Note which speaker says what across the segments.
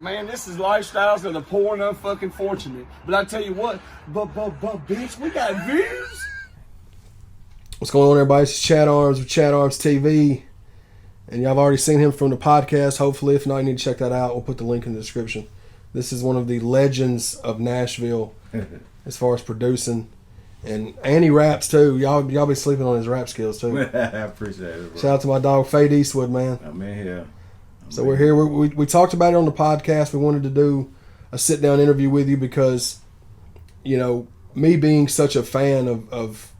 Speaker 1: Man, this is lifestyles of the poor and unfucking fortunate. But I tell you what, but bitch, we got views.
Speaker 2: What's going on, everybody? It's Chad Arms with Chad Arms TV. And y'all have already seen him from the podcast, hopefully. If not, you need to check that out. We'll put the link in the description. This is one of the legends of Nashville as far as producing. And he raps, too. Y'all be sleeping on his rap skills, too.
Speaker 3: I appreciate it, bro.
Speaker 2: Shout out to my dog, Fade Eastwood, man.
Speaker 3: I'm in here.
Speaker 2: So we're here. We talked about it on the podcast. We wanted to do a sit-down interview with you because, you know, me being such a fan of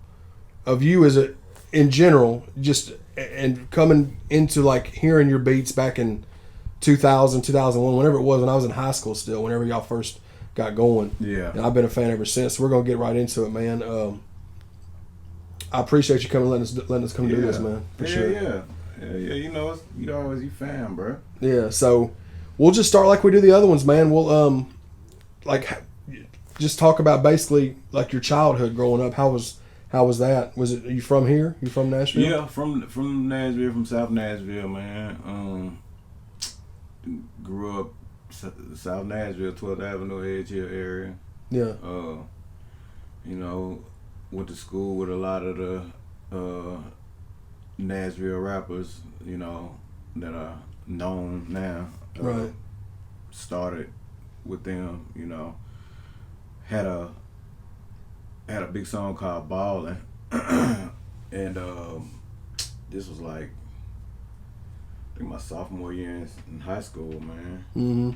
Speaker 2: you in general, just and coming into like hearing your beats back in 2000, 2001, whenever it was, when I was in high school still, whenever y'all first got going.
Speaker 3: Yeah.
Speaker 2: And I've been a fan ever since. So we're going to get right into it, man. I appreciate you coming, letting us come do this, man. For sure.
Speaker 3: Yeah. You know, you always you fan, bro.
Speaker 2: Yeah, so we'll just start like we do the other ones, man. We'll just talk about basically like your childhood growing up. How was that? Was it, are you from here? You from Nashville?
Speaker 3: Yeah, from Nashville, from South Nashville, man. Grew up South Nashville, 12th Avenue, Edge Hill area.
Speaker 2: Yeah.
Speaker 3: You know, went to school with a lot of the Nashville rappers, you know, that are known now.
Speaker 2: Right.
Speaker 3: Started with them, you know. Had a big song called Ballin'. And this was like, I think my sophomore year in high school, man.
Speaker 2: Mm-hmm.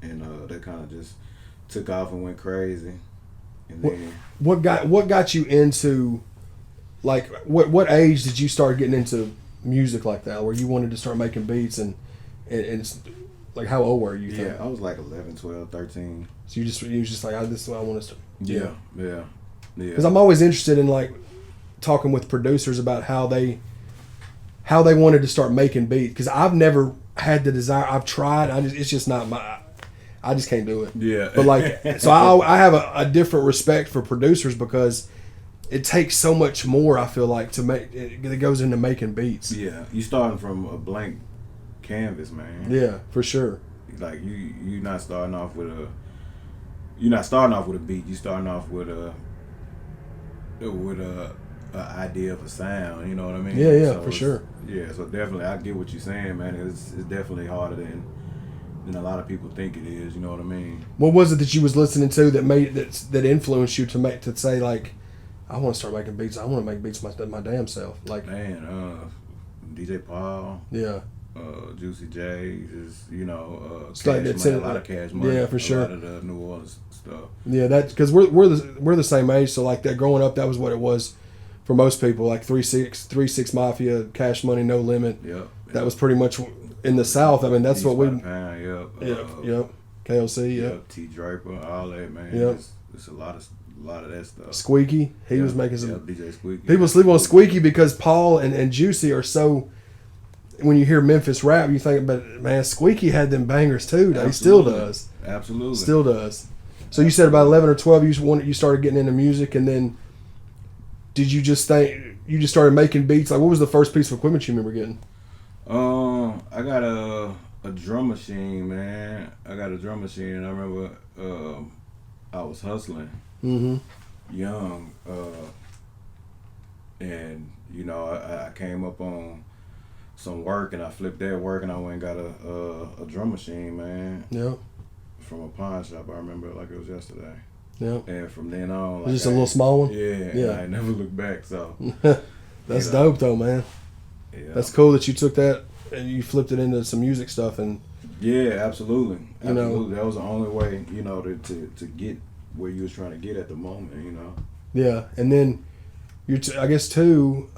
Speaker 3: And that kind of just took off and went crazy. And then
Speaker 2: What got you into, like, what age did you start getting into music like that, where you wanted to start making beats and like, how old were you?
Speaker 3: Yeah, I was like 11, 12, 13.
Speaker 2: So you was just like, this is what I want to start.
Speaker 3: Yeah.
Speaker 2: Because I'm always interested in like talking with producers about how they wanted to start making beats. Because I've never had the desire. I've tried. It's just not my. I just can't do it.
Speaker 3: Yeah.
Speaker 2: But like, so I have a different respect for producers because it takes so much more. I feel like to make it goes into making beats.
Speaker 3: Yeah, you starting from a blank canvas, man.
Speaker 2: Yeah, for sure.
Speaker 3: Like you're not starting off with a. You're not starting off with a beat. You're starting off with a idea of a sound. You know what I mean?
Speaker 2: Yeah,
Speaker 3: so
Speaker 2: for sure.
Speaker 3: Yeah, so definitely, I get what you're saying, man. It's definitely harder than a lot of people think it is. You know what I mean?
Speaker 2: What was it that you was listening to that influenced you to say like, I want to start making beats. I want to make beats my damn self. Like,
Speaker 3: Man, DJ Paul.
Speaker 2: Yeah.
Speaker 3: Juicy J, just, you know,
Speaker 2: It's
Speaker 3: Cash
Speaker 2: like it's
Speaker 3: Money, a lot of Cash Money.
Speaker 2: Yeah, for sure.
Speaker 3: A lot of the New Orleans stuff.
Speaker 2: Yeah, that's because we're the same age. So like that growing up, that was what it was for most people. Like 3-6 Mafia, Cash Money, No Limit.
Speaker 3: Yep.
Speaker 2: That was pretty much in the South. I mean, that's what we.
Speaker 3: Pound,
Speaker 2: Yep. KLC.
Speaker 3: Yep. T Draper, all that, man.
Speaker 2: Yep.
Speaker 3: It's a lot of that stuff.
Speaker 2: Squeaky. He was making some.
Speaker 3: DJ Squeaky.
Speaker 2: People sleep on Squeaky because Paul and Juicy are so. When you hear Memphis rap, you think, but man, Squeaky had them bangers too. He still does.
Speaker 3: Absolutely.
Speaker 2: Still does. So you said about 11 or 12, you started getting into music, and then did you just think you just started making beats? Like, what was the first piece of equipment you remember getting?
Speaker 3: I got a drum machine, man. I got a drum machine, and I remember I was hustling, young, and you know I came up on some work, and I flipped that work, and I went and got a drum machine, man.
Speaker 2: Yeah.
Speaker 3: From a pawn shop. I remember it like it was yesterday.
Speaker 2: Yeah.
Speaker 3: And from then on,
Speaker 2: Just a little small one.
Speaker 3: Yeah. I never looked back. So
Speaker 2: that's dope, though, man.
Speaker 3: Yeah.
Speaker 2: That's cool that you took that and you flipped it into some music stuff, and
Speaker 3: yeah, absolutely.
Speaker 2: You know,
Speaker 3: that was the only way, you know, to get where you was trying to get at the moment, you know.
Speaker 2: Yeah, and then I guess too.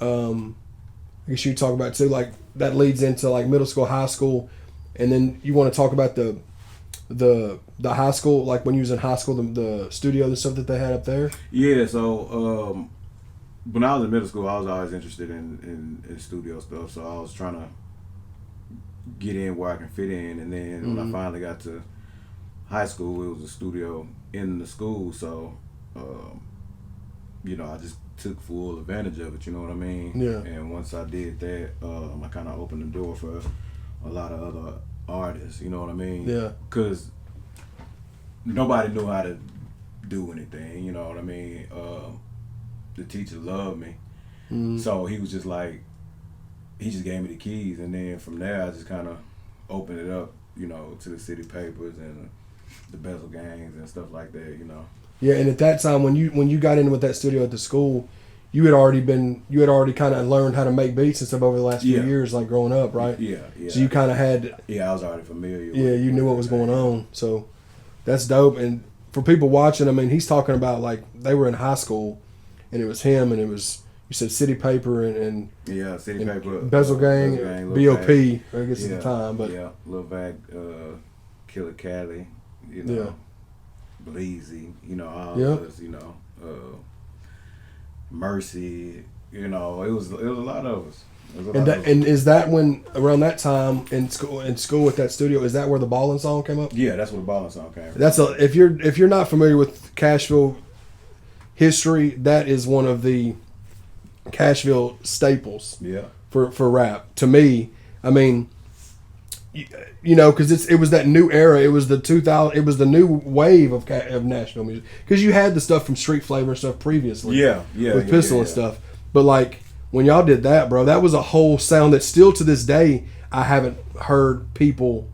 Speaker 2: I guess you talk about too, like that leads into like middle school, high school, and then you want to talk about the high school, like when you was in high school, the studio, the stuff that they had up there.
Speaker 3: Yeah, so when I was in middle school, I was always interested in studio stuff, so I was trying to get in where I can fit in, and then when I finally got to high school, it was a studio in the school, so you know, I just took full advantage of it, you know what I mean?
Speaker 2: Yeah.
Speaker 3: And once I did that, I kind of opened the door for a lot of other artist. You know what I mean?
Speaker 2: Yeah.
Speaker 3: Because nobody knew how to do anything. You know what I mean? The teacher loved me, so he was just like, he just gave me the keys, and then from there I just kind of opened it up, you know, to the city papers and the Bezzeled gangs and stuff like that. You know.
Speaker 2: Yeah, and at that time when you got in with that studio at the school, you had already kind of learned how to make beats and stuff over the last few years, like growing up, right?
Speaker 3: Yeah.
Speaker 2: So you kind of had.
Speaker 3: Yeah, I was already familiar.
Speaker 2: Yeah, you knew what was going on, so that's dope. And for people watching, I mean, he's talking about like they were in high school, and it was him, and it was, you said City Paper and
Speaker 3: yeah, City Paper,
Speaker 2: Bezzeled Gang, BOP, I guess at the time, but
Speaker 3: yeah, Lil Vac, Killer Cali, you know, Bleezy, you know, all of us, you know, Mercy, you know, it was a lot of us.
Speaker 2: And is that when around that time in school with that studio, is that where the Ballin' song came up?
Speaker 3: Yeah, that's where the Ballin' song came from.
Speaker 2: That's if you're not familiar with Cashville history, that is one of the Cashville staples.
Speaker 3: Yeah.
Speaker 2: For rap, to me, I mean, you know, because it was that new era. It was the 2000. It was the new wave of national music, because you had the stuff from Street Flavor and stuff previously.
Speaker 3: Yeah.
Speaker 2: With Pistol and stuff, but like when y'all did that, bro, that was a whole sound that still to this day I haven't heard people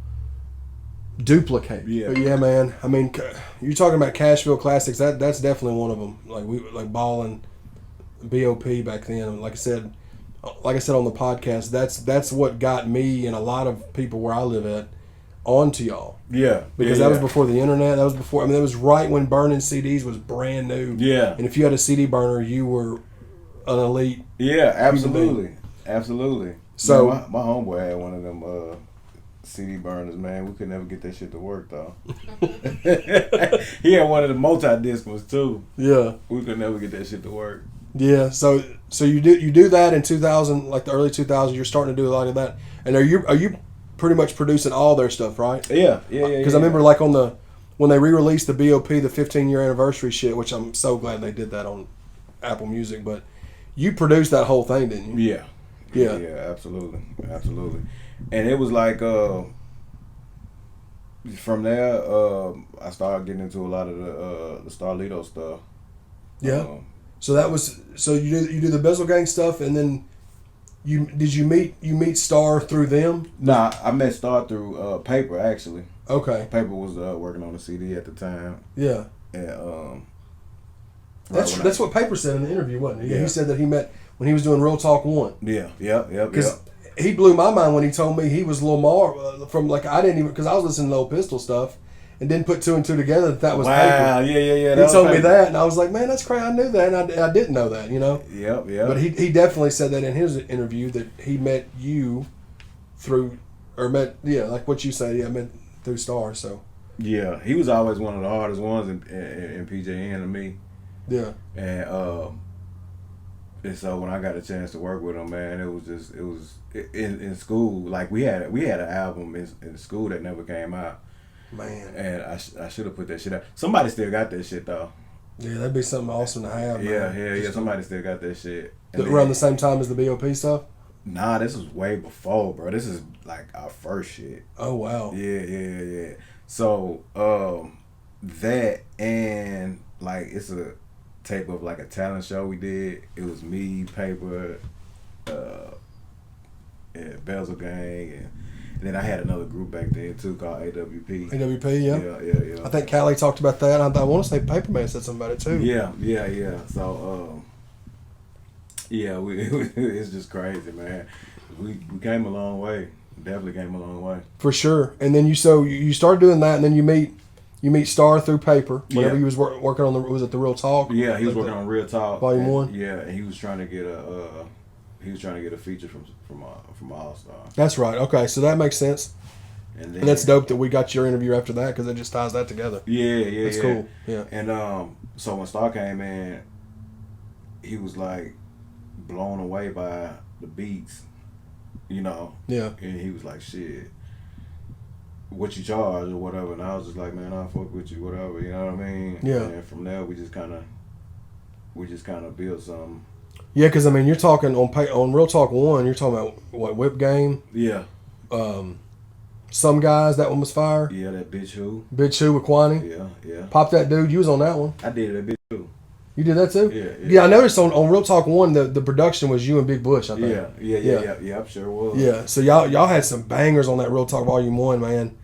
Speaker 2: duplicate.
Speaker 3: Yeah.
Speaker 2: But yeah, man. I mean, you're talking about Cashville classics. That's definitely one of them. Like Ballin', BOP back then. Like I said on the podcast, that's what got me and a lot of people where I live at onto y'all.
Speaker 3: Yeah.
Speaker 2: Because that was before the internet. That was before. I mean, that was right when burning CDs was brand new.
Speaker 3: Yeah.
Speaker 2: And if you had a CD burner, you were an elite.
Speaker 3: Yeah, absolutely.
Speaker 2: So
Speaker 3: man, my homeboy had one of them CD burners, man. We could never get that shit to work though. He had one of the multi-disc ones too.
Speaker 2: Yeah.
Speaker 3: We could never get that shit to work.
Speaker 2: Yeah. So you do that in 2000, like the early 2000s. You're starting to do a lot of that. And are you pretty much producing all their stuff, right?
Speaker 3: Yeah.
Speaker 2: Because I remember like when they re-released the BOP, the 15-year anniversary shit, which I'm so glad they did that on Apple Music, but you produced that whole thing, didn't you?
Speaker 3: Yeah, absolutely. And it was like from there, I started getting into a lot of the Starlito stuff.
Speaker 2: Yeah. So that was you do the Bezzeled Gang stuff, and then you meet Star through them?
Speaker 3: Nah, I met Star through Paper actually.
Speaker 2: Okay.
Speaker 3: Paper was working on the CD at the time.
Speaker 2: Yeah.
Speaker 3: And
Speaker 2: that's what Paper said in the interview, wasn't it? Yeah.
Speaker 3: Yeah.
Speaker 2: He said that he met when he was doing Real Talk 1.
Speaker 3: Yeah.
Speaker 2: Because he blew my mind when he told me he was Lamar from like I didn't even, because I was listening to Old Pistol stuff and didn't put two and two together that was
Speaker 3: wow.
Speaker 2: Paper.
Speaker 3: Yeah.
Speaker 2: He told me that, and I was like, man, that's crazy. I knew that, and I didn't know that, you know.
Speaker 3: Yep.
Speaker 2: But he definitely said that in his interview that he met you through, or met like what you said, met through Star. So
Speaker 3: yeah, he was always one of the hardest ones in PJN to me.
Speaker 2: Yeah.
Speaker 3: And so when I got a chance to work with him, man, it was in school. Like we had an album in school that never came out.
Speaker 2: Man.
Speaker 3: And I should have put that shit out. Somebody still got that shit though.
Speaker 2: Yeah, that'd be something awesome to have.
Speaker 3: Yeah. Somebody still got that shit.
Speaker 2: Around the same time as the BOP stuff?
Speaker 3: Nah, this was way before, bro. This is like our first shit.
Speaker 2: Oh wow.
Speaker 3: Yeah. So that, and like it's a tape of like a talent show we did. It was me, Paper, and Bezzeled Gang, and then I had another group back then too called AWP.
Speaker 2: AWP, yeah.
Speaker 3: Yeah.
Speaker 2: I think Callie talked about that. I want to say Paperman said something about it too.
Speaker 3: Yeah. So it's just crazy, man. We came a long way. Definitely came a long way.
Speaker 2: For sure. And then you start doing that, and then you meet Star through Paper. Whenever he was working on was it the Real Talk?
Speaker 3: Yeah, he was working on Real Talk,
Speaker 2: Volume 1.
Speaker 3: Yeah, and he was trying to get a feature from All Star.
Speaker 2: That's right. Okay, so that makes sense. And that's dope that we got your interview after that, because it just ties that together.
Speaker 3: Yeah.
Speaker 2: That's cool. Yeah.
Speaker 3: And so when Star came in, he was like blown away by the beats, you know.
Speaker 2: Yeah.
Speaker 3: And he was like, shit, what you charge or whatever. And I was just like, man, I'll fuck with you, whatever, you know what I mean?
Speaker 2: Yeah.
Speaker 3: And from there we just kind of built something.
Speaker 2: Yeah, because I mean, you're talking on Real Talk 1, you're talking about what, Whip Game?
Speaker 3: Yeah.
Speaker 2: Some Guys, that one was fire.
Speaker 3: Yeah, that bitch who.
Speaker 2: Bitch Who with Kwani.
Speaker 3: Yeah.
Speaker 2: Pop That Dude, you was on that one.
Speaker 3: I did that bitch who.
Speaker 2: You did that too?
Speaker 3: Yeah.
Speaker 2: I noticed on Real Talk 1, the production was you and Big Bush, I think.
Speaker 3: Yeah, I'm sure it was.
Speaker 2: Yeah, so y'all had some bangers on that Real Talk Volume 1, man.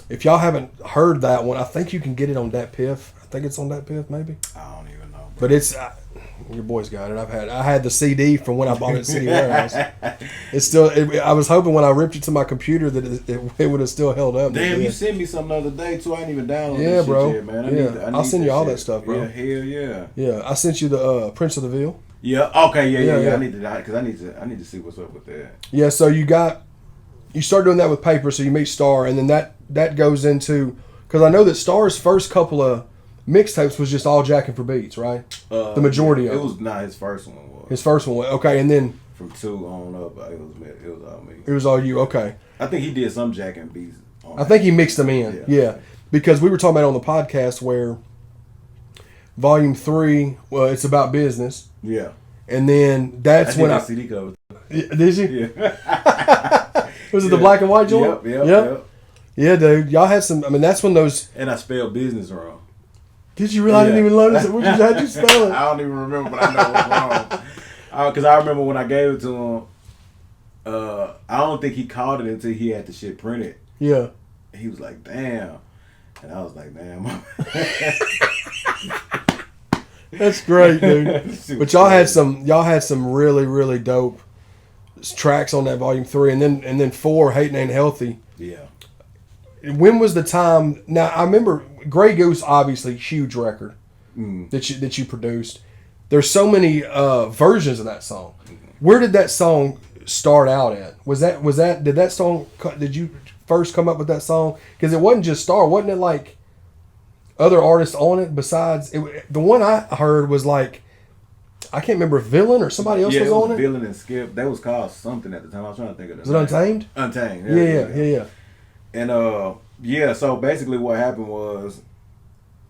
Speaker 2: If y'all haven't heard that one, I think you can get it on Dat Piff. I think it's on Dat Piff, maybe.
Speaker 3: I don't even know. Bro.
Speaker 2: But it's your boy's got it. I had the CD from when I bought it at CD Warehouse. It's still. I was hoping when I ripped it to my computer that it would have still held up.
Speaker 3: Damn, you sent me something the other day too. I ain't even download
Speaker 2: that
Speaker 3: shit
Speaker 2: bro.
Speaker 3: yet, man.
Speaker 2: I'll send you all
Speaker 3: shit.
Speaker 2: that stuff, bro.
Speaker 3: Yeah, hell yeah.
Speaker 2: Yeah, I sent you the Prince of the Ville.
Speaker 3: Yeah. Okay. Yeah. I need to see what's up with that.
Speaker 2: Yeah. So you start doing that with Paper. So you meet Star, and then that goes into, because I know that Star's first couple of mixtapes was just all jacking for beats, right? The majority of
Speaker 3: it was not his first one.
Speaker 2: His first one, okay, and then
Speaker 3: from 2 on up, it was all me.
Speaker 2: It was all you, okay.
Speaker 3: I think he did some jacking beats.
Speaker 2: I think he mixed them in, yeah. Because we were talking about it on the podcast where Volume 3, well, it's about business.
Speaker 3: Yeah.
Speaker 2: And then that's when
Speaker 3: CD cover.
Speaker 2: Did you?
Speaker 3: Yeah.
Speaker 2: Was it the black and white joint?
Speaker 3: Yep.
Speaker 2: Yeah, dude. Y'all had some. I mean, that's when those.
Speaker 3: And I spelled business wrong.
Speaker 2: Did you realize I didn't even notice it? How'd you spell it?
Speaker 3: I don't even remember, but I know it was wrong. Because I remember when I gave it to him, I don't think he caught it until he had the shit printed.
Speaker 2: Yeah.
Speaker 3: He was like, damn. And I was like, damn.
Speaker 2: That's great, dude. But y'all had some really, really dope tracks on that Volume 3, and then 4, Hating Ain't Healthy.
Speaker 3: Yeah.
Speaker 2: When was the time? Now I remember Grey Goose, obviously huge record that you produced. There's so many versions of that song. Where did that song start out at? Did you first come up with that song? Because it wasn't just Star, wasn't it? Like other artists on it besides the one I heard was like, I can't remember, Villain or somebody else was on it.
Speaker 3: Villain and Skip. That was called something at the time. I was trying to think of that.
Speaker 2: Was it Untamed?
Speaker 3: Untamed.
Speaker 2: Yeah.
Speaker 3: And so basically what happened was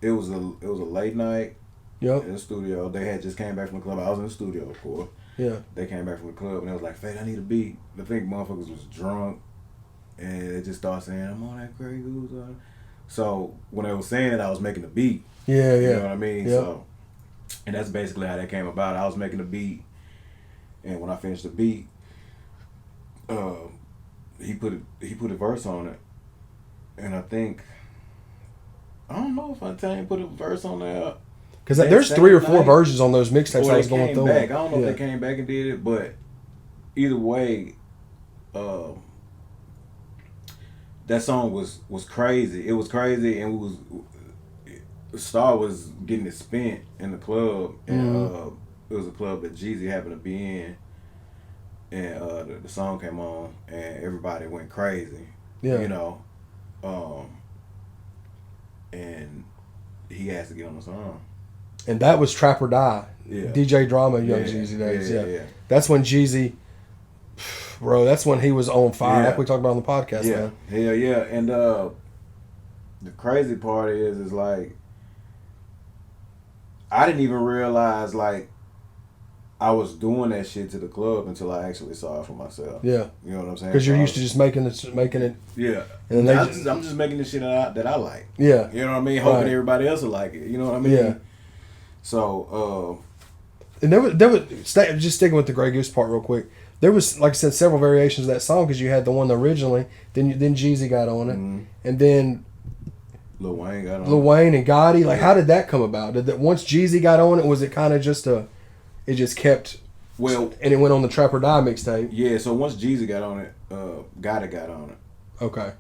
Speaker 3: it was a late night in the studio. They had just came back from the club. I was in the studio, of course.
Speaker 2: Yeah.
Speaker 3: They came back from the club and they was like, Fade, I need a beat. I think motherfuckers was drunk and they just started saying, I'm on that Grey Goose. So when they was saying it, I was making the beat.
Speaker 2: Yeah.
Speaker 3: You know what I mean?
Speaker 2: Yeah.
Speaker 3: So, and that's basically how that came about. I was making the beat, and when I finished the beat, he put a verse on it. And I don't know if Untamed put a verse on there.
Speaker 2: Because there's 3 or 4 versions on those mixtapes I was going through.
Speaker 3: I don't know if they came back and did it, but either way, that song was crazy. It was crazy, and Star was getting it spent in the club, and it was a club that Jeezy happened to be in, and the song came on, and everybody went crazy. Yeah, you know. And he asked to get on the song. And
Speaker 2: that was Trap or Die.
Speaker 3: Yeah.
Speaker 2: DJ Drama, Young Jeezy days. Yeah. That's when Jeezy, bro, that's when he was on fire. Like we talked about on the podcast.
Speaker 3: Yeah.
Speaker 2: Man.
Speaker 3: Hell yeah. And the crazy part is like, I didn't even realize like I was doing that shit to the club until I actually saw it for myself. Yeah. You know what I'm saying?
Speaker 2: Because you're used to just making it.
Speaker 3: Yeah. And I'm just making the shit that I like.
Speaker 2: Yeah.
Speaker 3: You know what I mean? Hoping everybody else will like it. You know what I mean?
Speaker 2: Yeah.
Speaker 3: So,
Speaker 2: and there was just sticking with the Grey Goose part real quick. There was, like I said, several variations of that song because you had the one originally, then Jeezy got on it, and then
Speaker 3: Lil Wayne got on it.
Speaker 2: Lil Wayne and Gotti. Like, how did that come about? Did that once Jeezy got on it, was it kind of just it just kept, and it went on the Trap or Die mixtape?
Speaker 3: Yeah. So once Jeezy got on it, Gotti got on it.
Speaker 2: Okay,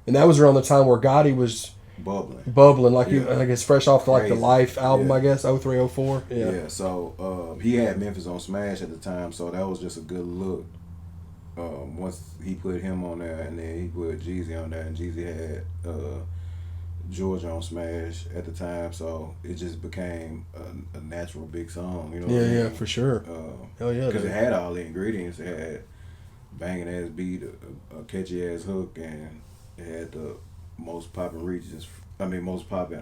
Speaker 2: and that was around the time where Gotti was bubbling like it's fresh off the Life album, I guess 03, 04.
Speaker 3: Yeah. So he had Memphis on Smash at the time, so that was just a good look. Once he put him on there, and then he put Jeezy on there, and Jeezy had Georgia on Smash at the time, so it just became a natural big song. You know? What I mean?
Speaker 2: Yeah, for sure. Hell yeah,
Speaker 3: because it had all the ingredients. It had banging ass beat, a catchy ass hook, and it had the most popping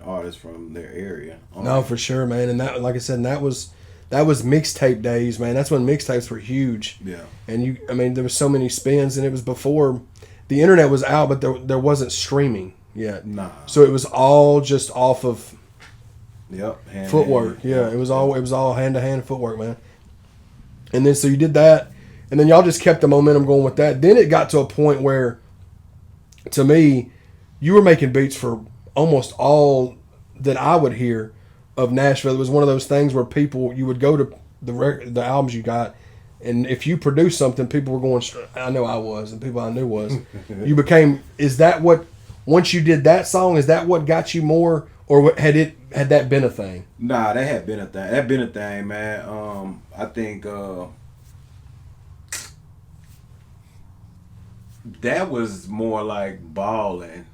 Speaker 3: artists from their area.
Speaker 2: No, for sure, man. And that, like I said, that was mixtape days, man. That's when mixtapes were huge.
Speaker 3: Yeah.
Speaker 2: And there was so many spins, and it was before the internet was out, but there wasn't streaming yet.
Speaker 3: Nah.
Speaker 2: So it was all just off of
Speaker 3: Hand
Speaker 2: footwork.
Speaker 3: hand.
Speaker 2: Yeah, it was all hand to hand footwork, man. And then so you did that, and then y'all just kept the momentum going with that. Then it got to a point where, to me, you were making beats for almost all that I would hear of Nashville. It was one of those things where you would go to the albums you got, and if you produced something, people were going. I know I was, and people I knew was. You became. Is that what? Once you did that song, is that what got you more, or had that been a thing?
Speaker 3: Nah, that had been a thing. That been a thing, man. I think that was more like balling.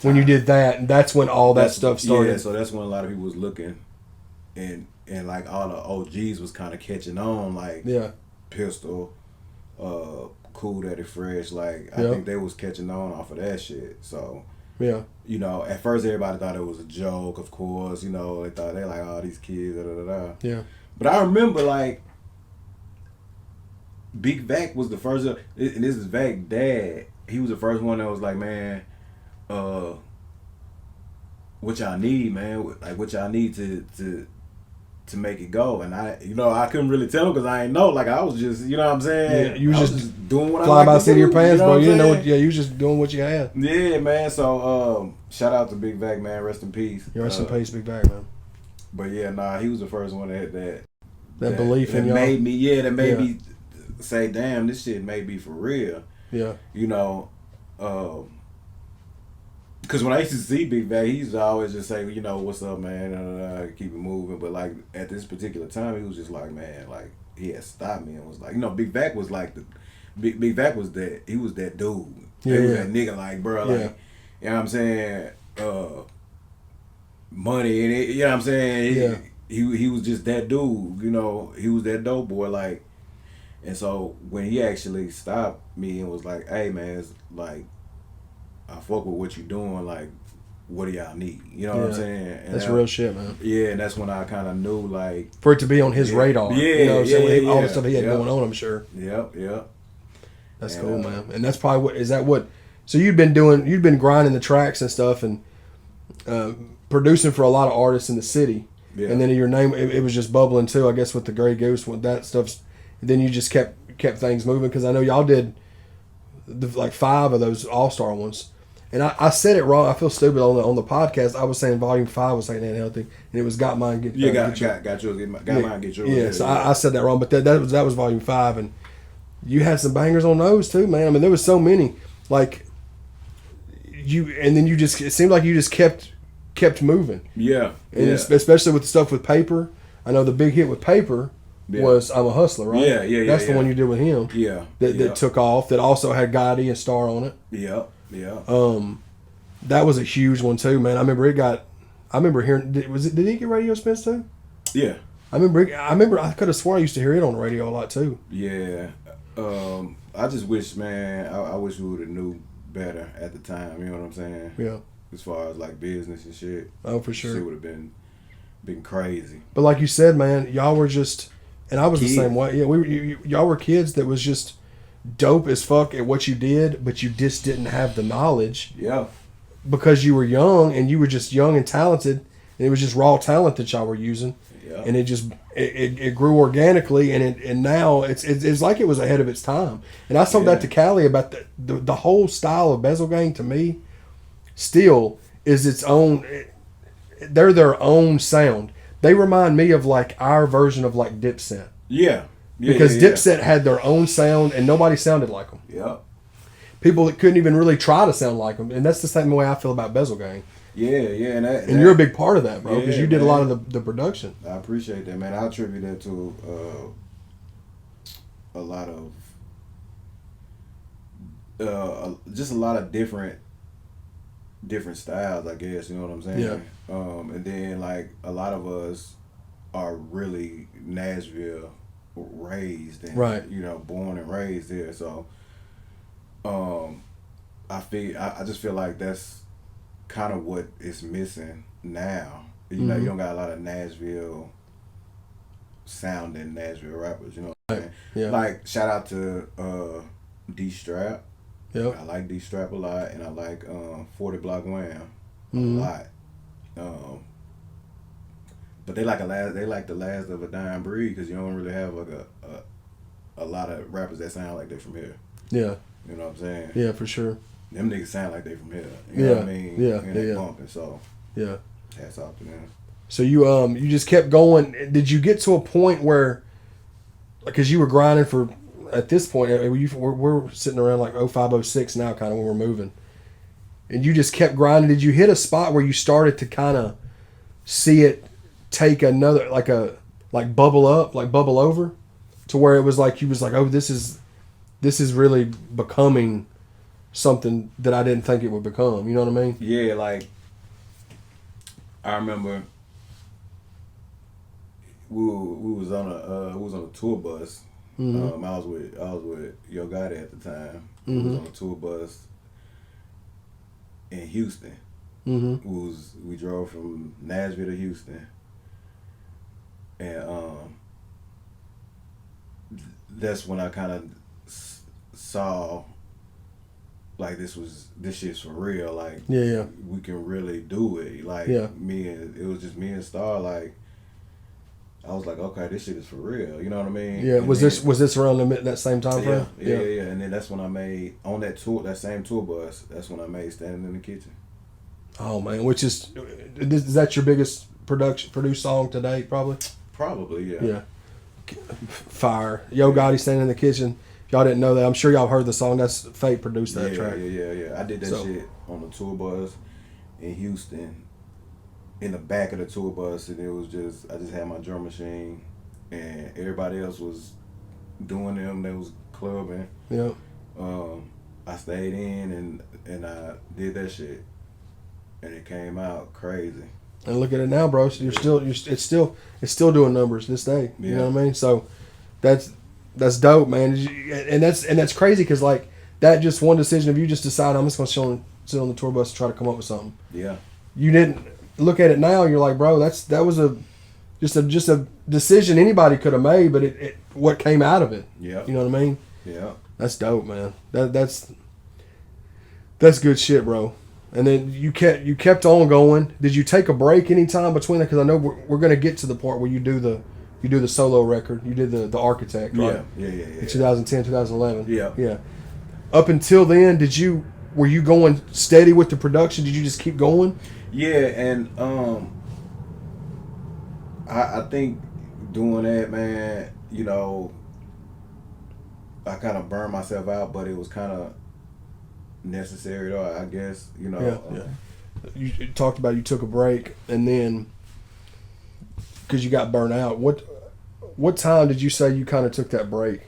Speaker 2: When you did that, and that's when all that stuff started.
Speaker 3: Yeah, so that's when a lot of people was looking, and like all the OGs was kind of catching on, like Pistol, Cool Daddy Fresh. Like I think they was catching on off of that shit. So you know, at first everybody thought it was a joke. Of course, you know, they thought they like all these kids. Da, da, da, da.
Speaker 2: Yeah.
Speaker 3: But I remember like Big Vac was the first, and this is Vac dad. He was the first one that was like, man, what y'all need, man? Like what y'all need to make it go. And I couldn't really tell him because I ain't know. Like I was just, you know what I'm saying?
Speaker 2: Yeah, you was just
Speaker 3: doing what I
Speaker 2: fly
Speaker 3: like
Speaker 2: by
Speaker 3: to
Speaker 2: the seat of
Speaker 3: do,
Speaker 2: your pants,
Speaker 3: you know
Speaker 2: bro.
Speaker 3: what
Speaker 2: You didn't know
Speaker 3: I'm
Speaker 2: what. Yeah, you was just doing what you had.
Speaker 3: Yeah, man. So shout out to Big Vac, man. Rest in peace.
Speaker 2: Yeah, rest in peace, Big Vac, man.
Speaker 3: But yeah, nah, he was the first one that had
Speaker 2: that belief in y'all.
Speaker 3: That made me say, damn, this shit may be for real.
Speaker 2: Yeah.
Speaker 3: You know, because when I used to see Big Vac, he used to always just say, you know, what's up, man, keep it moving. But like at this particular time, he was just like, man, like he had stopped me and was like, you know, Big Vac was like Big Vac was that, he was that dude.
Speaker 2: Yeah,
Speaker 3: he was that nigga, like, bro, like, you know what I'm saying, money and you know what I'm saying. He was just that dude, you know. He was that dope boy, like. And so when he actually stopped me and was like, hey man, it's like, I fuck with what you doing, like, what do y'all need? You know what I'm saying? And
Speaker 2: that's real shit, man.
Speaker 3: Yeah, and that's when I kind of knew, like,
Speaker 2: for it to be on his radar. You know what I'm saying? All the stuff he had
Speaker 3: yep.
Speaker 2: going on, I'm sure.
Speaker 3: Yep.
Speaker 2: That's cool, man. And that's probably so you'd been grinding the tracks and stuff and producing for a lot of artists in the city. Yeah. And then your name, it was just bubbling too, I guess, with the Grey Goose, with that stuff. Then you just kept things moving, because I know y'all did like 5 of those All-Star ones. And I said it wrong. I feel stupid on the podcast. I was saying Volume 5 was like Unhealthy, and it was Got Mine, Get Yours.
Speaker 3: Got Mine, Get Yours.
Speaker 2: Yeah, so I said that wrong, but that was Volume 5, and you had some bangers on those too, man. I mean, there was so many. Like and then it seemed like you just kept moving.
Speaker 3: Yeah.
Speaker 2: And especially with the stuff with Paper. I know the big hit with Paper was I'm a Hustler, right?
Speaker 3: Yeah.
Speaker 2: That's the one you did with him.
Speaker 3: Yeah.
Speaker 2: That took off. That also had Gotti and Star on it.
Speaker 3: Yeah.
Speaker 2: That was a huge one too, man. I remember hearing. Did he get radio spins too?
Speaker 3: Yeah.
Speaker 2: I remember. I could have sworn I used to hear it on the radio a lot too.
Speaker 3: Yeah. I just wish, man. I wish we would have knew better at the time. You know what I'm saying?
Speaker 2: Yeah.
Speaker 3: As far as like business and shit.
Speaker 2: Oh, for sure.
Speaker 3: Shit would have been crazy.
Speaker 2: But like you said, man, y'all were just, and I was
Speaker 3: kids.
Speaker 2: The same way. Yeah, y'all were kids that was just dope as fuck at what you did, but you just didn't have the knowledge.
Speaker 3: Yeah.
Speaker 2: Because you were young, and you were just young and talented, and it was just raw talent that y'all were using. Yeah. And it just it grew organically, and now it's like it was ahead of its time. And I told that to Callie about the whole style of Bezzeled Gang, to me still is its own. They're their own sound. They remind me of like our version of like Dipset.
Speaker 3: Yeah.
Speaker 2: Because Dipset had their own sound and nobody sounded like them.
Speaker 3: Yeah.
Speaker 2: People that couldn't even really try to sound like them, and that's the same way I feel about Bezzeled Gang.
Speaker 3: Yeah, and
Speaker 2: you're a big part of that, bro, because you did a lot of the production.
Speaker 3: I appreciate that, man. I attribute that to a lot of just a lot of different styles, I guess. You know what I'm saying?
Speaker 2: Yeah.
Speaker 3: And then like a lot of us are really Nashville raised and born and raised there. So I just feel like that's kind of what is missing now. You know, you don't got a lot of Nashville sounding Nashville rappers, you know what I'm saying?
Speaker 2: Yeah.
Speaker 3: Like shout out to D Strap.
Speaker 2: Yep.
Speaker 3: I like D-Strap a lot, and I like 40 Block Wham a lot. But they like the last of a dying breed because you don't really have like a lot of rappers that sound like they're from here.
Speaker 2: Yeah.
Speaker 3: You know what I'm saying?
Speaker 2: Yeah, for sure.
Speaker 3: Them niggas sound like they from here. You know what I mean?
Speaker 2: Yeah.
Speaker 3: And they bumping, so
Speaker 2: yeah.
Speaker 3: hats off to them.
Speaker 2: So you just kept going. Did you get to a point where, because you were grinding for, at this point, we're sitting around like 05, 06 now, kind of when we're moving, and you just kept grinding. Did you hit a spot where you started to kind of see it take another, like bubble up, like bubble over, to where it was like you was like, oh, this is really becoming something that I didn't think it would become. You know what I mean?
Speaker 3: Yeah, like I remember we was on a tour bus.
Speaker 2: Mm-hmm.
Speaker 3: I was with Yo Gotti at the time. We was on a tour bus in Houston.
Speaker 2: Mm-hmm.
Speaker 3: We drove from Nashville to Houston, and that's when I kind of saw like this shit's for real. Like
Speaker 2: Yeah.
Speaker 3: we can really do it. Like it was just me and Star. Like I was like, okay, this shit is for real. You know what I mean?
Speaker 2: Yeah. Was this around that same time frame?
Speaker 3: Yeah. And then that's when I made on that same tour bus. That's when I made Standing in the Kitchen.
Speaker 2: Oh man, which is that your biggest produced song to date? Probably,
Speaker 3: yeah.
Speaker 2: Yeah. Fire. Yo Gotti, Standing in the Kitchen. Y'all didn't know that. I'm sure y'all heard the song. That's Fate produced that track.
Speaker 3: Yeah. I did that shit on the tour bus in Houston, in the back of the tour bus, and it was I just had my drum machine, and everybody else was doing them. They was clubbing.
Speaker 2: Yeah.
Speaker 3: I stayed in and I did that shit, and it came out crazy.
Speaker 2: And look at it now, bro. So it's still doing numbers this day. You know what I mean? So that's dope, man. And that's crazy because like that just one decision of you just decided I'm just gonna sit on the tour bus and try to come up with something.
Speaker 3: Yeah.
Speaker 2: You didn't look at it now. You're like, bro, that was just a decision anybody could have made, but it what came out of it.
Speaker 3: Yeah.
Speaker 2: You know what I mean?
Speaker 3: Yeah.
Speaker 2: That's dope, man. That's good shit, bro. And then you kept on going. Did you take a break anytime between that? Because I know we're gonna get to the part where you do the solo record. You did the Architect, right?
Speaker 3: Yeah.
Speaker 2: In 2010, 2011.
Speaker 3: Yeah.
Speaker 2: Yeah. Up until then, were you going steady with the production? Did you just keep going?
Speaker 3: Yeah, and I think doing that, man, you know, I kind of burned myself out, but it was kind of necessary though, I guess, you know.
Speaker 2: Yeah. You talked about you took a break, and then because you got burnt out. What time did you say you kind of took that break?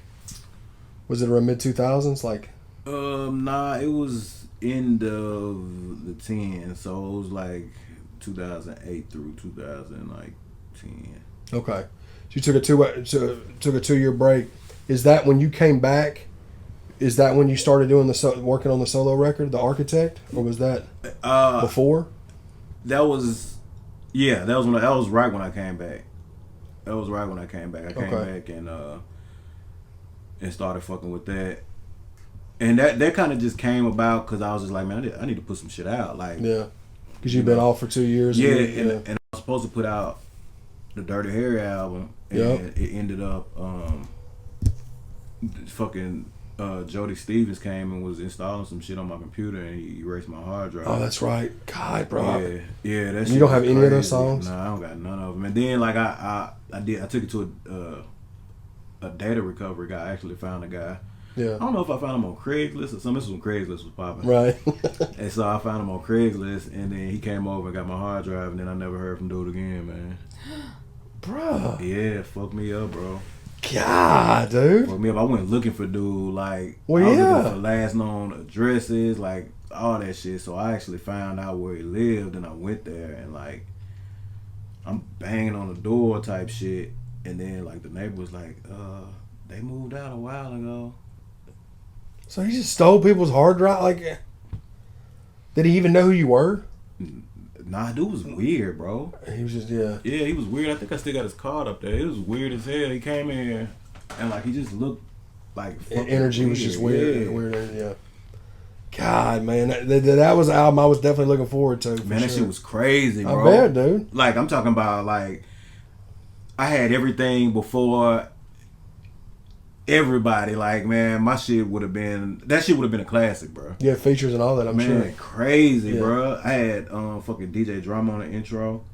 Speaker 2: Was it around mid 2000s? Like,
Speaker 3: nah, it was end of the 10, so it was like 2008 through 2010.
Speaker 2: Okay, so you took a 2-year break. Is that when you came back? Is that when you started doing working on the solo record, The Architect, or was that before?
Speaker 3: That was right when I came back. That was right when I came back. I came back and started fucking with that, and that kind of just came about because I was just like, man, I need to put some shit out, like
Speaker 2: because you've been off for 2 years.
Speaker 3: And I was supposed to put out the Dirty Harry album, and it ended up fucking. Jody Stevens came and was installing some shit on my computer, and he erased my hard drive.
Speaker 2: Oh, that's right. God, bro.
Speaker 3: Yeah. That
Speaker 2: you don't have any of those songs?
Speaker 3: No, I don't got none of them. And then like I took it to a data recovery guy. I actually found a guy.
Speaker 2: Yeah.
Speaker 3: I don't know if I found him on Craigslist or something. This was when Craigslist was popping.
Speaker 2: Right.
Speaker 3: And so I found him on Craigslist, and then he came over and got my hard drive, and then I never heard from dude again, man.
Speaker 2: Bro.
Speaker 3: Yeah, fucked me up, bro.
Speaker 2: God, dude.
Speaker 3: For me, I went looking for dude, like,
Speaker 2: I was looking
Speaker 3: for last known addresses, like, all that shit. So I actually found out where he lived, and I went there, and, like, I'm banging on the door type shit. And then, like, the neighbor was like, they moved out a while ago.
Speaker 2: So he just stole people's hard drive? Like, did he even know who you were?
Speaker 3: Nah, dude was weird, bro.
Speaker 2: He was just,
Speaker 3: Yeah, he was weird. I think I still got his card up there. It was weird as hell. He came in and like he just looked like
Speaker 2: energy was just weird. Yeah. God, man, that was an album I was definitely looking forward to.
Speaker 3: Man, that shit was crazy, bro.
Speaker 2: I bet, dude.
Speaker 3: Like, I'm talking about, like, I had everything before everybody. Like, man, that shit would have been a classic, bro.
Speaker 2: Yeah, features and all that, I'm sure.
Speaker 3: Man, crazy, bro. I had fucking DJ Drama on the intro.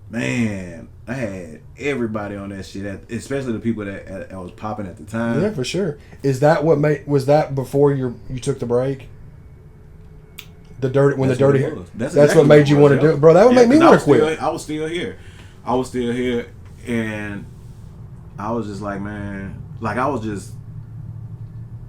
Speaker 3: Man, I had everybody on that shit, especially the people that was popping at the time.
Speaker 2: Yeah, for sure. Was that before you took the break? That's
Speaker 3: exactly
Speaker 2: what made you want to do it, bro. That would make me want to quit.
Speaker 3: I was still here, and I was just like, man, like I was just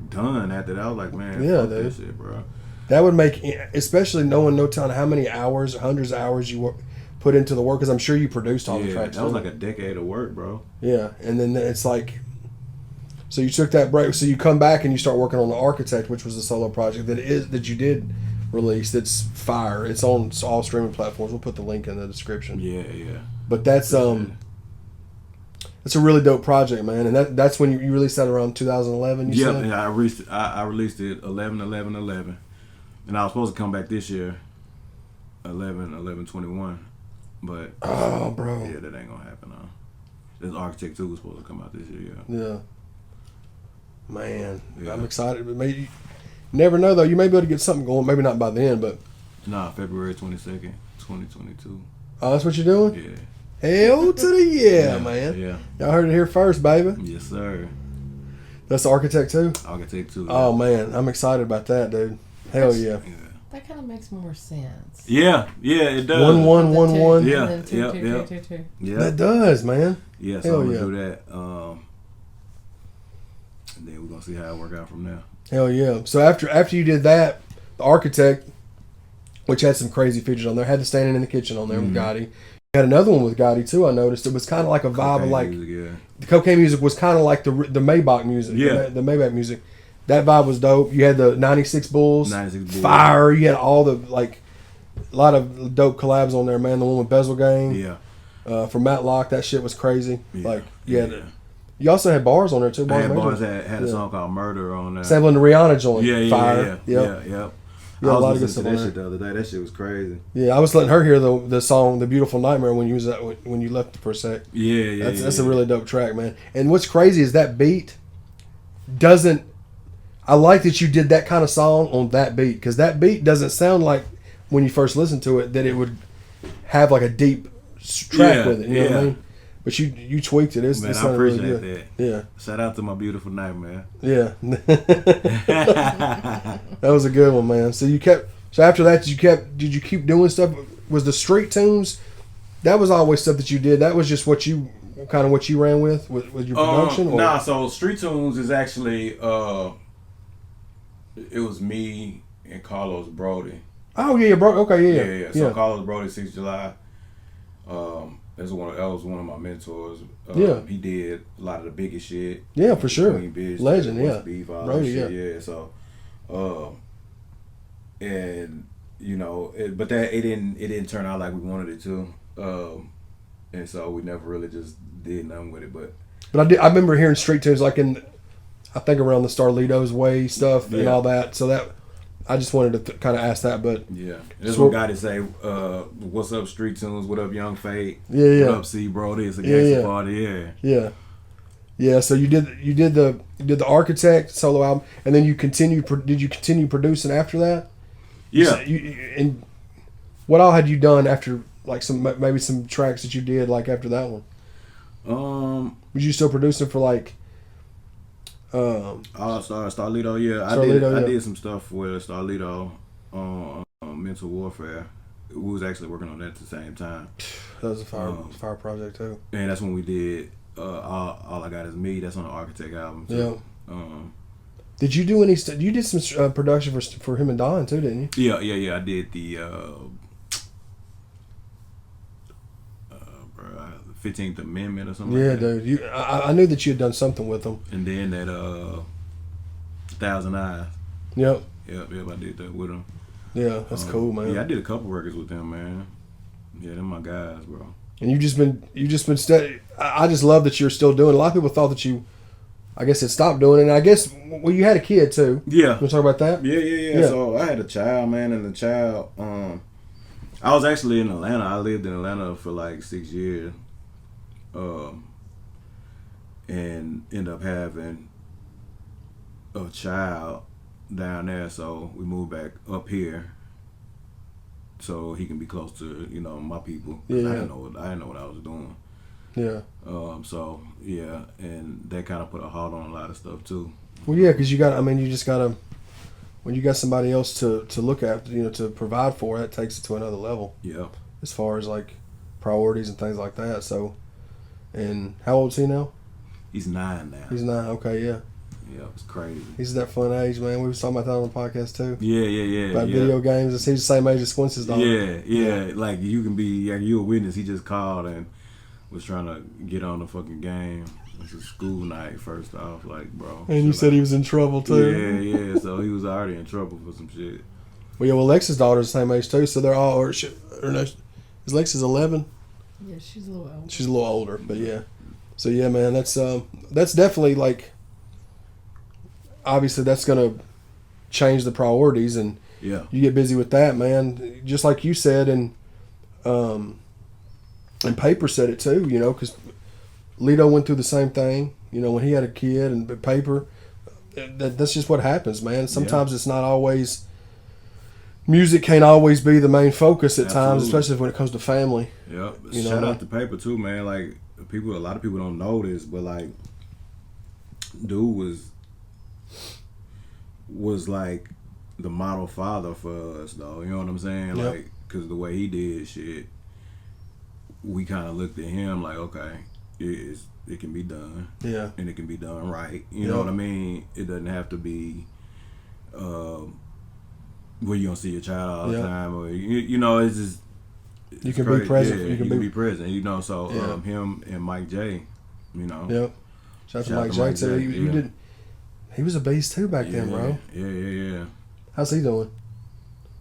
Speaker 3: done after that. I was like, man, fuck that shit, bro.
Speaker 2: That would make, especially knowing no telling how many hours, hundreds of hours you put into the work, because I'm sure you produced all the tracks.
Speaker 3: That was like a decade of work, bro.
Speaker 2: Yeah, and then it's like, so you took that break, so you come back and you start working on The Architect, which was a solo project that you did release. That's fire. It's on all streaming platforms. We'll put the link in the description.
Speaker 3: Yeah.
Speaker 2: But that's it's a really dope project, man. And that's when you released that around 2011. You said?
Speaker 3: And I released it 11/11/11, and I was supposed to come back this year, 11/11/21. But
Speaker 2: bro,
Speaker 3: yeah, that ain't gonna happen. This Architect 2 was supposed to come out this year.
Speaker 2: Yeah. Man, I'm excited. But maybe, never know though. You may be able to get something going. Maybe not by then, but
Speaker 3: February 22nd, 2022.
Speaker 2: Oh, that's what you're doing?
Speaker 3: Yeah.
Speaker 2: Hell to the man.
Speaker 3: Yeah.
Speaker 2: Y'all heard it here first, baby.
Speaker 3: Yes, sir.
Speaker 2: That's the Architect 2?
Speaker 3: Architect 2.
Speaker 2: Oh man, I'm excited about that, dude. Hell yeah.
Speaker 4: That kind of makes more sense.
Speaker 3: Yeah, it does.
Speaker 2: 1-1-1-1.
Speaker 3: Yeah,
Speaker 4: two.
Speaker 3: Yeah.
Speaker 2: That does, man.
Speaker 3: Yeah, so I'm gonna do that. And then we're gonna see how it work out from there.
Speaker 2: Hell yeah. So after you did that, the Architect, which had some crazy features on there, had the Standing in the Kitchen on there with Gotti. You had another one with Gotti too. I noticed it was kind of like a vibe of like
Speaker 3: music,
Speaker 2: the cocaine music was kind of like the Maybach music.
Speaker 3: Yeah,
Speaker 2: the Maybach music. That vibe was dope. You had the 96 Bulls. Fire. You had all the, like, a lot of dope collabs on there, man. The one with Bezzeled Gang.
Speaker 3: Yeah.
Speaker 2: For Matlock, that shit was crazy.
Speaker 3: Yeah.
Speaker 2: Like, you also had bars on there, too.
Speaker 3: I had bars that had a song called Murder on there.
Speaker 2: Sampling the Rihanna joint.
Speaker 3: Fire.
Speaker 2: Yeah.
Speaker 3: I was listening to that shit the other day. That shit was crazy.
Speaker 2: Yeah, I was letting her hear the song "The Beautiful Nightmare" when you left for a sec. That's a really dope track, man. And what's crazy is that beat doesn't. I like that you did that kind of song on that beat, because that beat doesn't sound like when you first listen to it that it would have like a deep track with it. You know what I mean? But you tweaked it. It
Speaker 3: I appreciate
Speaker 2: really good.
Speaker 3: that.
Speaker 2: Yeah.
Speaker 3: Shout out to My Beautiful Nightmare.
Speaker 2: Yeah. That was a good one, man. So after that, did you keep doing stuff? Was the street tunes? That was always stuff that you did. That was just what you ran with your production.
Speaker 3: So Street Tunes is actually it was me and Carlos Brody.
Speaker 2: Oh yeah, bro. Okay, yeah.
Speaker 3: So Carlos Brody, 6th July. That was one of my mentors. He did a lot of the biggest shit.
Speaker 2: Yeah, for sure.
Speaker 3: Bitch,
Speaker 2: Legend, yeah.
Speaker 3: Beef, all
Speaker 2: Brody,
Speaker 3: that shit, yeah. So, and you know, but that it didn't turn out like we wanted it to. And so we never really just did nothing with it. But
Speaker 2: I remember hearing street tunes like I think around the Starlito's Way stuff and all that. So that I just wanted to kind of ask that, but
Speaker 3: yeah, this one guy to say, "What's up, Street Tunes? What up, Young Fate?
Speaker 2: Yeah.
Speaker 3: What up, C Bro? This a gangsta party,
Speaker 2: yeah." So you did the Architect solo album, and then you continued. Did you continue producing after that?
Speaker 3: Yeah.
Speaker 2: And what all had you done after, like maybe some tracks that you did like after that one? Was you still producing for like?
Speaker 3: Starlito, yeah. I did some stuff with Starlito on Mental Warfare. We was actually working on that at the same time.
Speaker 2: That was a fire project too.
Speaker 3: And that's when we did All I Got Is Me. That's on the Architect album too.
Speaker 2: Yeah. Did you do any? You did some production for him and Don too, didn't you?
Speaker 3: Yeah. I did the 15th Amendment or something.
Speaker 2: Yeah,
Speaker 3: like that.
Speaker 2: dude. I knew that you had done something with them.
Speaker 3: And then that 1,000 Eyes.
Speaker 2: Yep.
Speaker 3: I did that with them.
Speaker 2: Yeah, that's cool, man.
Speaker 3: Yeah, I did a couple records with them, man. Yeah, they're my guys, bro.
Speaker 2: And you just been steady. I just love that you're still doing. A lot of people thought that you I guess it stopped doing it. And I guess you had a kid too.
Speaker 3: Yeah.
Speaker 2: You want to talk about that?
Speaker 3: Yeah. So I had a child, man, and the child. I was actually in Atlanta. I lived in Atlanta for like 6 years, and ended up having a child down there. So we moved back up here, so he can be close to my people.
Speaker 2: Yeah.
Speaker 3: I didn't know what I was doing.
Speaker 2: Yeah.
Speaker 3: So yeah, and that kind of put a halt on a lot of stuff too.
Speaker 2: Well, yeah, because you just got to, when you got somebody else to look after, to provide for, that takes it to another level.
Speaker 3: Yeah.
Speaker 2: As far as like priorities and things like that. So, and how old is he now?
Speaker 3: He's 9 now.
Speaker 2: He's 9. Okay, yeah.
Speaker 3: Yeah, it's crazy.
Speaker 2: He's that fun age, man. We was talking about that on the podcast too.
Speaker 3: Yeah.
Speaker 2: About video games. He's the same age as Quincy's daughter.
Speaker 3: Yeah. Like you can be, you a witness. He just called and was trying to get on the fucking game. It's a school night, first off, like, bro.
Speaker 2: And you said he was in trouble too.
Speaker 3: Yeah. So he was already in trouble for some shit.
Speaker 2: Well, yeah. Well, Lex's daughter's the same age too, so they're all. Or no, is Lex's 11?
Speaker 4: Yeah, she's a little older.
Speaker 2: She's a little older, but yeah. So yeah, man, that's definitely like. Obviously, that's gonna change the priorities, and
Speaker 3: Yeah.
Speaker 2: you get busy with that, man. Just like you said, and Paper said it too, because Lito went through the same thing, when he had a kid, and Paper, that's just what happens, man. Sometimes it's not always, music can't always be the main focus at times, especially when it comes to family.
Speaker 3: Yeah. Shout out to Paper too, man. Like, a lot of people don't know this, but like, dude was like the model father for us, though. You know what I'm saying?
Speaker 2: Yep.
Speaker 3: Like, because the way he did shit, we kind of looked at him like, okay, it can be done.
Speaker 2: Yeah.
Speaker 3: And it can be done right. You know what I mean? It doesn't have to be where you don't see your child all the time, or it's just
Speaker 2: you can be present.
Speaker 3: Yeah, you can be present. So him and Mike J.
Speaker 2: Yep. Shout out to Mike J. too. You did. He was a beast too back then, bro.
Speaker 3: Yeah.
Speaker 2: How's he doing?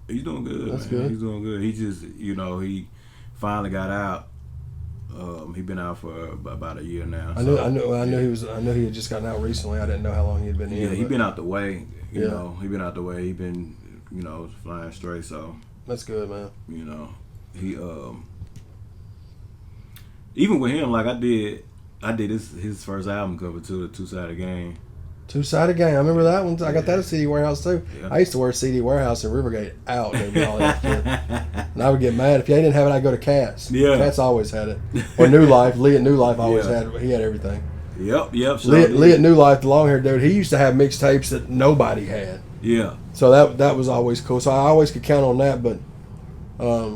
Speaker 3: He's doing good.
Speaker 2: That's
Speaker 3: man.
Speaker 2: good.
Speaker 3: He's doing good. He just, he finally got out. He been out for about a year now.
Speaker 2: I knew he had just gotten out recently. I didn't know how long he had been in.
Speaker 3: Yeah, he been out the way. You
Speaker 2: Yeah.
Speaker 3: know, he been out the way. He been, flying straight. So
Speaker 2: That's good, man.
Speaker 3: He even with him, like I did his first album cover too, the 2-Sided Game.
Speaker 2: 2-Sided Game. I remember that one. I got that at CD Warehouse too.
Speaker 3: Yeah.
Speaker 2: I used to wear CD Warehouse in Rivergate out. And I would get mad if I didn't have it. I'd go to Cats.
Speaker 3: Yeah.
Speaker 2: Cats always had it. Or New Life. Lee at New Life always had it. He had everything.
Speaker 3: Yep.
Speaker 2: Lee at New Life, the long haired dude, he used to have mixtapes that nobody had.
Speaker 3: Yeah.
Speaker 2: So that was always cool. So I always could count on that. But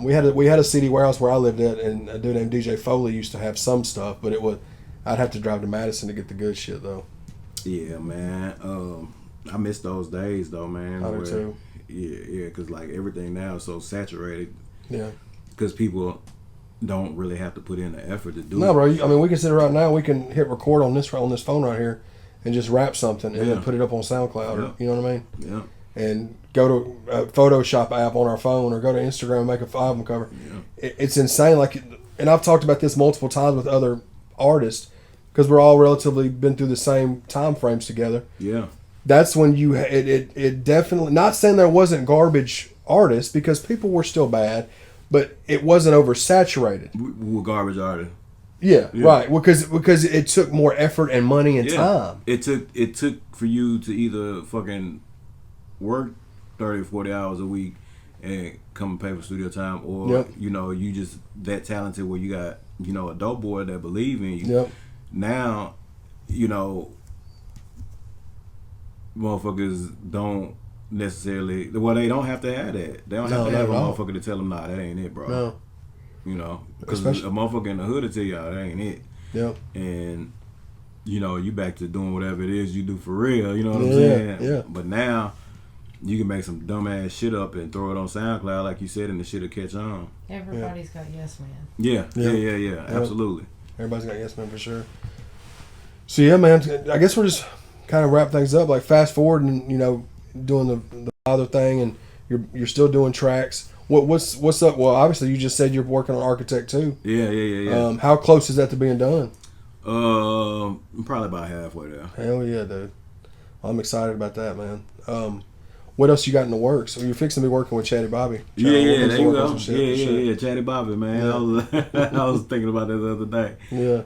Speaker 2: we had a CD Warehouse where I lived at, and a dude named DJ Foley used to have some stuff, but I'd have to drive to Madison to get the good shit though.
Speaker 3: Yeah, man. I miss those days though, man.
Speaker 2: I do too.
Speaker 3: Yeah, because like everything now is so saturated.
Speaker 2: Yeah.
Speaker 3: Because people don't really have to put in the effort to do it.
Speaker 2: No, bro. I mean, we can sit right now. We can hit record on this phone right here, and just rap something, and then put it up on SoundCloud.
Speaker 3: Yeah.
Speaker 2: Or, you know what I mean?
Speaker 3: Yeah.
Speaker 2: And go to a Photoshop app on our phone, or go to Instagram and make an album cover.
Speaker 3: Yeah.
Speaker 2: It's insane. Like, and I've talked about this multiple times with other artists, because we're all relatively been through the same time frames together.
Speaker 3: Yeah.
Speaker 2: That's when it definitely, not saying there wasn't garbage artists, because people were still bad, but it wasn't oversaturated.
Speaker 3: We're garbage artists.
Speaker 2: Yeah, right. Because it took more effort and money and time.
Speaker 3: It took for you to either fucking work 30 or 40 hours a week and come and pay for studio time, or you just that talented where you got a dope boy that believe in you.
Speaker 2: Yep.
Speaker 3: Now, motherfuckers don't necessarily, they don't have to have that. They don't have to have a motherfucker to tell them, nah, that ain't it, bro.
Speaker 2: No.
Speaker 3: Because a motherfucker in the hood will tell y'all that ain't it.
Speaker 2: Yep.
Speaker 3: And you back to doing whatever it is you do for real. You know what I'm saying?
Speaker 2: Yeah.
Speaker 3: But now you can make some dumbass shit up and throw it on SoundCloud, like you said, and the shit'll catch on.
Speaker 4: Everybody's got Yes Man.
Speaker 3: Yeah. Absolutely.
Speaker 2: Everybody's got Yes Man for sure. So yeah, man. I guess we're just kind of wrap things up. Like fast forward and doing the father thing, and you're still doing tracks. What's up? Well, obviously you just said you're working on Architect too.
Speaker 3: Yeah.
Speaker 2: How close is that to being done?
Speaker 3: Probably about halfway there.
Speaker 2: Hell yeah, dude. I'm excited about that, man. What else you got in the works? Are you fixing to be working with Chatty Bobby?
Speaker 3: Yeah, there you go.
Speaker 2: Shit.
Speaker 3: Yeah, Chatty Bobby, man.
Speaker 2: Yeah.
Speaker 3: I was thinking about that the other day.
Speaker 2: Yeah.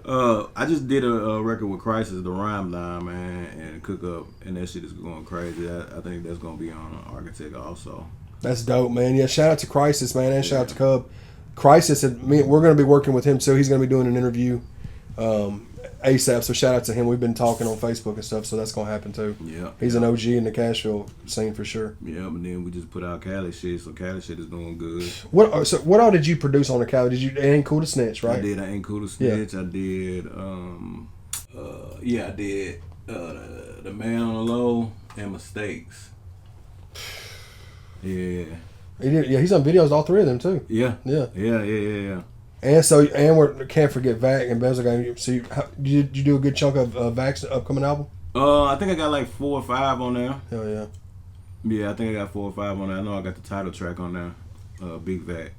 Speaker 3: I just did a record with Crisis, the rhyme line, man, and Cook Up, and that shit is going crazy. I think that's gonna be on Architect also.
Speaker 2: That's dope, man. Yeah, shout out to Crisis, man, and shout out to Cub. Crisis, and me, we're going to be working with him too. He's going to be doing an interview ASAP, so shout out to him. We've been talking on Facebook and stuff, so that's going to happen too.
Speaker 3: Yeah.
Speaker 2: He's an OG in the Cashville scene for sure.
Speaker 3: Yeah, but then we just put out Cali shit, so Cali shit is doing good.
Speaker 2: What all did you produce on the Cali? Did you Ain't Cool to Snitch, right?
Speaker 3: I did Ain't Cool to Snitch. Yeah. I did I did The Man on the Low and Mistakes. Yeah.
Speaker 2: He's on videos, all three of them too.
Speaker 3: Yeah.
Speaker 2: Yeah. And we can't forget Vac and Bezzeled. So did you do a good chunk of Vac's upcoming album?
Speaker 3: I think I got like 4 or 5 on there.
Speaker 2: Hell yeah.
Speaker 3: Yeah, I think I got 4 or 5 on there. I know I got the title track on there. Big Vac.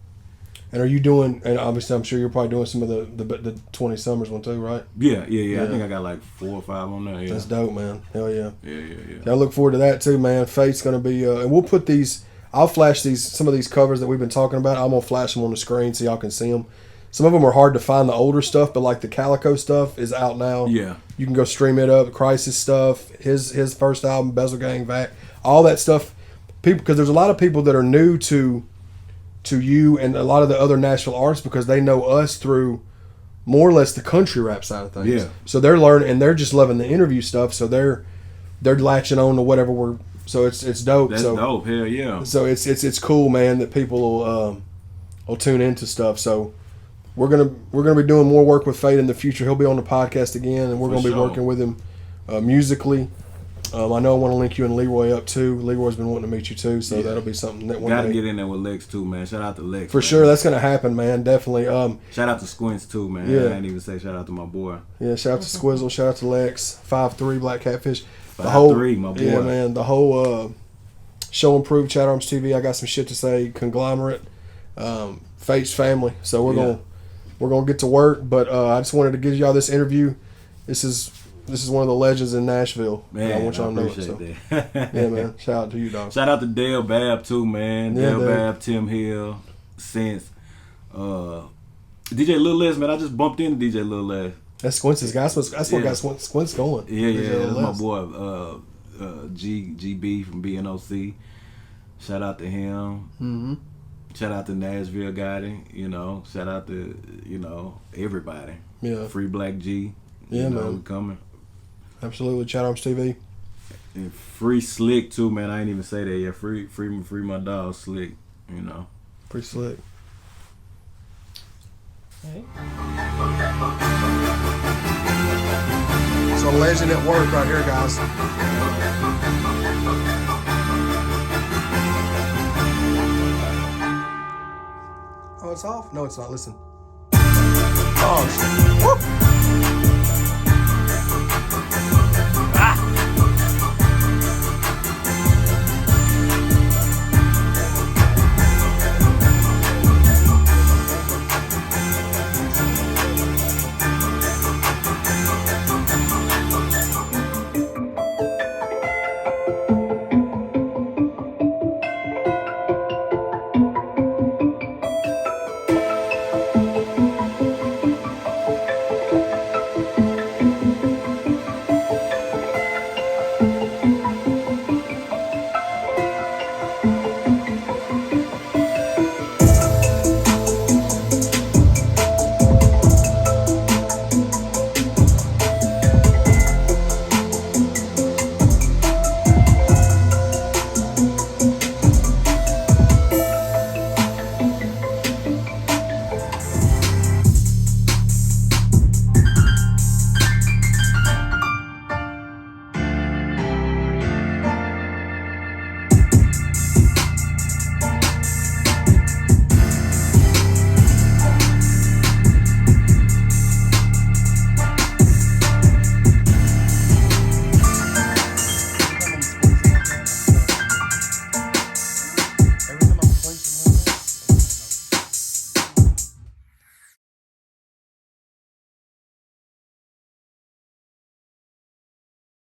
Speaker 2: And are you doing? And obviously, I'm sure you're probably doing some of the 20 Summers one too, right?
Speaker 3: Yeah. I think I got like 4 or 5 on there. Yeah.
Speaker 2: That's dope, man. Hell yeah.
Speaker 3: Yeah.
Speaker 2: I look forward to that too, man. Fate's gonna be, and we'll put these. I'll flash some of these covers that we've been talking about. I'm gonna flash them on the screen so y'all can see them. Some of them are hard to find, the older stuff, but like the Calico stuff is out now.
Speaker 3: Yeah.
Speaker 2: You can go stream it up. Crisis stuff, his first album, Bezel Gang, Vac, all that stuff. People, because there's a lot of people that are new to you and a lot of the other Nashville artists because they know us through more or less the country rap side of things.
Speaker 3: Yeah.
Speaker 2: So they're learning and they're just loving the interview stuff. So they're latching on to whatever we're. So it's dope.
Speaker 3: That's dope. Hell yeah.
Speaker 2: So it's cool, man, that people will tune into stuff. So we're gonna be doing more work with Fate in the future. He'll be on the podcast again, and we're gonna be working with him musically. I know I want to link you and Leroy up too. Leroy's been wanting to meet you too, so that'll be something that
Speaker 3: gotta get in there with Lex too, man. Shout out to Lex
Speaker 2: for sure. That's gonna happen, man. Definitely.
Speaker 3: Shout out to Squints too, man.
Speaker 2: Yeah.
Speaker 3: I didn't even say shout out to my boy.
Speaker 2: Yeah, shout out to Squizzle. Shout out to Lex. 5'3" Black Catfish.
Speaker 3: 5'3", my boy.
Speaker 2: Yeah, man. The whole Show Improved Chat Arms TV. I got some shit to say. Conglomerate, Fate's family. So we're gonna get to work. But I just wanted to give y'all this interview. This is one of the legends in Nashville.
Speaker 3: Man,
Speaker 2: I want y'all to know it. So. Yeah, man. Shout out to you, dog.
Speaker 3: Shout out to Dale Babb too, man.
Speaker 2: Yeah,
Speaker 3: Dale Babb, Tim Hill, Sense, DJ Lil Les, man. I just bumped into DJ Lil Les.
Speaker 2: That's Squints' guy. That's what got Squints going.
Speaker 3: Yeah. That's my boy, GB from BNOC. Shout out to him.
Speaker 2: Mm-hmm.
Speaker 3: Shout out to Nashville Gotti. Shout out to everybody.
Speaker 2: Yeah.
Speaker 3: Free Black G.
Speaker 2: Yeah, man.
Speaker 3: We coming.
Speaker 2: Absolutely. Chat Arms TV.
Speaker 3: And free Slick too, man. I ain't even say that yet. Free my dog Slick.
Speaker 2: Pretty slick.
Speaker 4: Okay.
Speaker 2: So legend at work right here, guys. Oh, it's off? No, it's not. Listen. Oh, shit. Whoop.